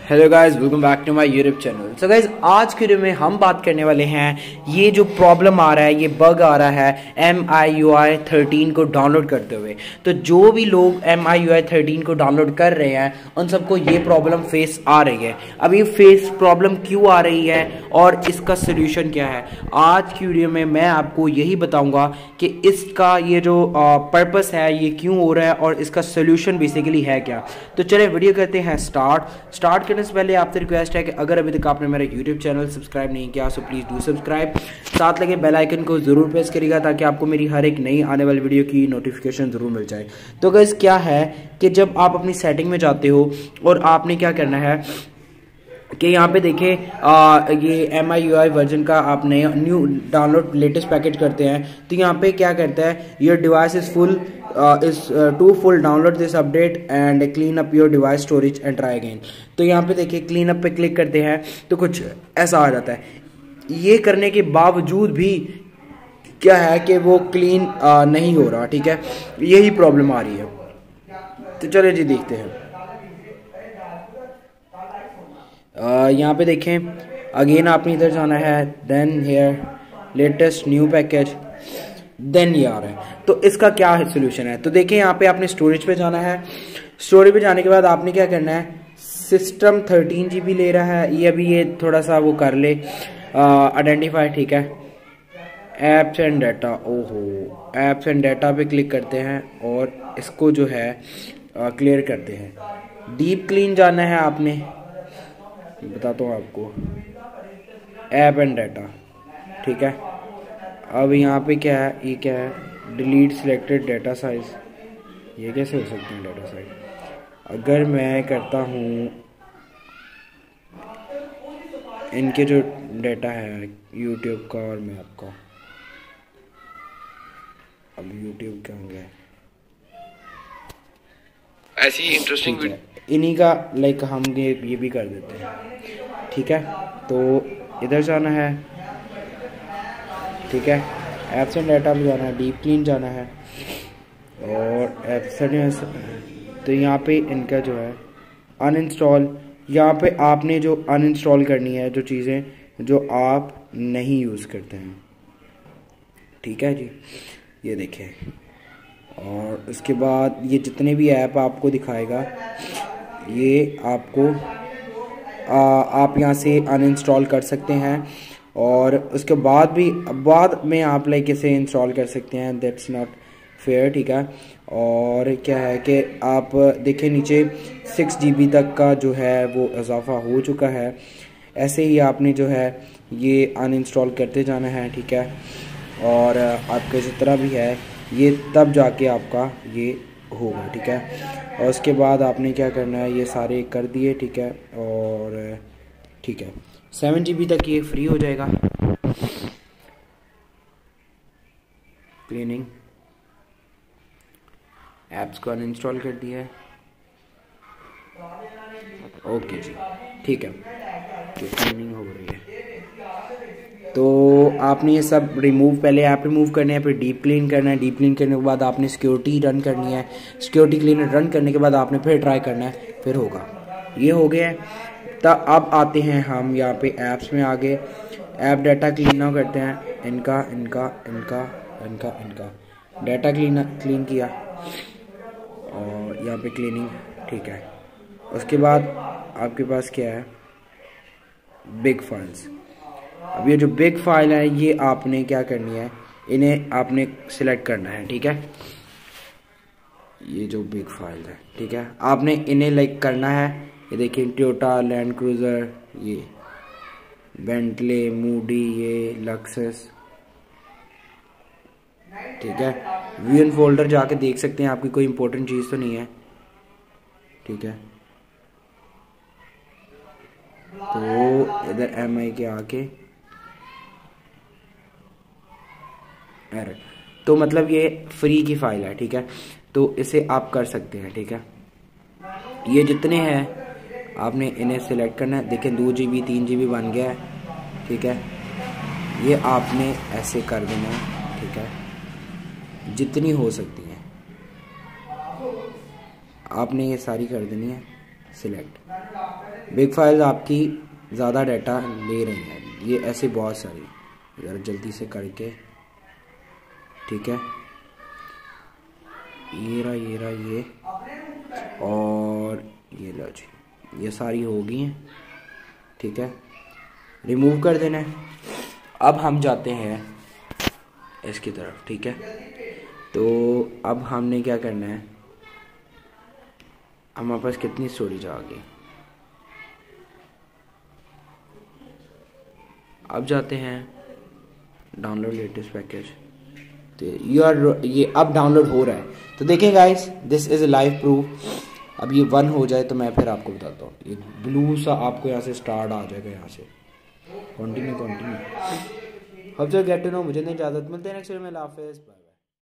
Hello guys, welcome back to my YouTube channel. So guys, आज के video में हम बात करने वाले हैं ये जो प्रॉब्लम आ रहा है, ये बग आ रहा है MIUI 13 को डाउनलोड करते हुए। तो जो भी लोग MIUI 13 को डाउनलोड कर रहे हैं उन सबको ये प्रॉब्लम फेस आ रही है। अब ये फेस प्रॉब्लम क्यों आ रही है और इसका सोल्यूशन क्या है, आज की वीडियो में मैं आपको यही बताऊंगा कि इसका ये जो पर्पस है ये क्यों हो रहा है और इसका सोल्यूशन बेसिकली है क्या। तो चलिए वीडियो करते हैं स्टार्ट करने से पहले आपसे रिक्वेस्ट है कि अगर अभी तक आपने मेरा यूट्यूब चैनल सब्सक्राइब नहीं किया सो प्लीज़ डू सब्सक्राइब, साथ लगे बेल आइकन को ज़रूर प्रेस करिएगा ताकि आपको मेरी हर एक नई आने वाली वीडियो की नोटिफिकेशन ज़रूर मिल जाए। तो गाइस, क्या है कि जब आप अपनी सेटिंग में जाते हो और आपने क्या करना है कि यहाँ पे देखिए ये MIUI वर्जन का आप न्यू डाउनलोड लेटेस्ट पैकेज करते हैं तो यहाँ पे क्या करता है, your device is full to full download this update and clean up your device storage and try again. तो यहाँ पे देखिए क्लीन अप पे क्लिक करते हैं तो कुछ ऐसा आ जाता है। ये करने के बावजूद भी क्या है कि वो क्लीन नहीं हो रहा, ठीक है, यही प्रॉब्लम आ रही है। तो चलिए जी देखते हैं। यहाँ पे देखें अगेन आपने इधर जाना है, then here latest new package, then ये आ रहा है। तो इसका क्या सोल्यूशन है, तो देखें यहाँ पे आपने स्टोरेज पे जाना है। स्टोरेज पे जाने के बाद आपने क्या करना है, सिस्टम 13 GB ले रहा है ये, अभी ये थोड़ा सा वो कर ले आइडेंटिफाई, ठीक है। एप्स एंड डाटा, ओहो, एप्स एंड डाटा पे क्लिक करते हैं और इसको जो है क्लियर करते हैं। डीप क्लीन जाना है आपने, बताता हूँ आपको, ऐप एंड डाटा, ठीक है। अब यहाँ पे क्या है, ये क्या है, डिलीट सिलेक्टेड डाटा साइज। ये कैसे हो सकते हैं डाटा साइज? अगर मैं करता हूँ इनके जो डाटा है यूट्यूब का और मैप का, अब यूट्यूब क्या होंगे ऐसी इंटरेस्टिंग इन्हीं का लाइक हम ये भी कर देते हैं, ठीक है। तो इधर जाना है, ठीक है, एप्स एंड डाटा में जाना है, डीप क्लीन जाना है और एप्स एंड, तो यहाँ पे इनका जो है अनइंस्टॉल, यहाँ पे आपने जो अनइंस्टॉल करनी है जो चीज़ें जो आप नहीं यूज़ करते हैं, ठीक है जी, ये देखें। और उसके बाद ये जितने भी ऐप आपको दिखाएगा ये आपको आप यहाँ से अनइंस्टॉल कर सकते हैं और उसके बाद में आप लाइक इसे इंस्टॉल कर सकते हैं। दैट्स नॉट फेयर, ठीक है। और क्या है कि आप देखें नीचे 6 GB तक का जो है वो इजाफा हो चुका है। ऐसे ही आपने जो है ये अनइंस्टॉल करते जाना है, ठीक है। और आपके जितना भी है ये तब जाके आपका ये होगा, ठीक है। और उसके बाद आपने क्या करना है, ये सारे कर दिए, ठीक है। और ठीक है, 7 GB तक ये फ्री हो जाएगा। क्लीनिंग ऐप्स को अनइंस्टॉल कर दिया है, ओके जी, ठीक है। क्लीनिंग हो रही है तो आपने ये सब रिमूव, पहले ऐप रिमूव करने हैं, फिर डीप क्लीन करना है। डीप क्लीन करने के बाद आपने सिक्योरिटी रन करनी है। सिक्योरिटी क्लीनर रन करने के बाद आपने फिर ट्राई करना है, फिर होगा। ये हो गया है। तब अब आते हैं हम यहाँ पे ऐप्स में आगे, ऐप डाटा क्लीन करते हैं। इनका डाटा क्लीन किया और यहाँ पे क्लीनिंग, ठीक है। उसके बाद आपके पास क्या है, बिग फाइल्स। अब ये जो बिग फाइल है ये आपने क्या करनी है, इन्हें आपने सिलेक्ट करना है, ठीक है। ये जो बिग फाइल है, ठीक है, आपने इन्हें लाइक करना है। ये देखिए टोयोटा लैंड क्रूजर, ये बेंटले, मूडी, ये लक्सस, ठीक है। व्यू इन फोल्डर जाके देख सकते हैं आपकी कोई इंपॉर्टेंट चीज़ तो नहीं है, ठीक है। तो इधर MI के आके एरर, तो मतलब ये फ्री की फाइल है, ठीक है। तो इसे आप कर सकते हैं, ठीक है। ये जितने हैं आपने इन्हें सिलेक्ट करना है। देखें 2 GB 3 GB बन गया है, ठीक है। ये आपने ऐसे कर देना है, ठीक है, जितनी हो सकती है आपने ये सारी कर देनी है सिलेक्ट। बिग फाइल्स आपकी ज़्यादा डाटा ले रही हैं, ये ऐसे बहुत सारी। ज़रा जल्दी से करके, ठीक है, ये रहा ये, और ये लो जी, ये सारी हो गई हैं, ठीक है, रिमूव कर देना है। अब हम जाते हैं इसकी तरफ, ठीक है। तो अब हमने क्या करना है, हमारे पास कितनी स्टोरेज आ गई। अब जाते हैं डाउनलोड लेटेस्ट पैकेज, तो ये अब डाउनलोड हो रहा है। तो देखें guys, this is a live proof. अब ये 1 हो जाए तो मैं फिर आपको बताता हूँ। ये ब्लू सा आपको यहाँ से स्टार्ट आ जाएगा, यहाँ से कंटिन्यू। अब जो गेट टू नो, मुझे नहीं इजाज़त, मिलते हैं नेक्स्ट वीडियो में। अल्लाह हाफ़िज़।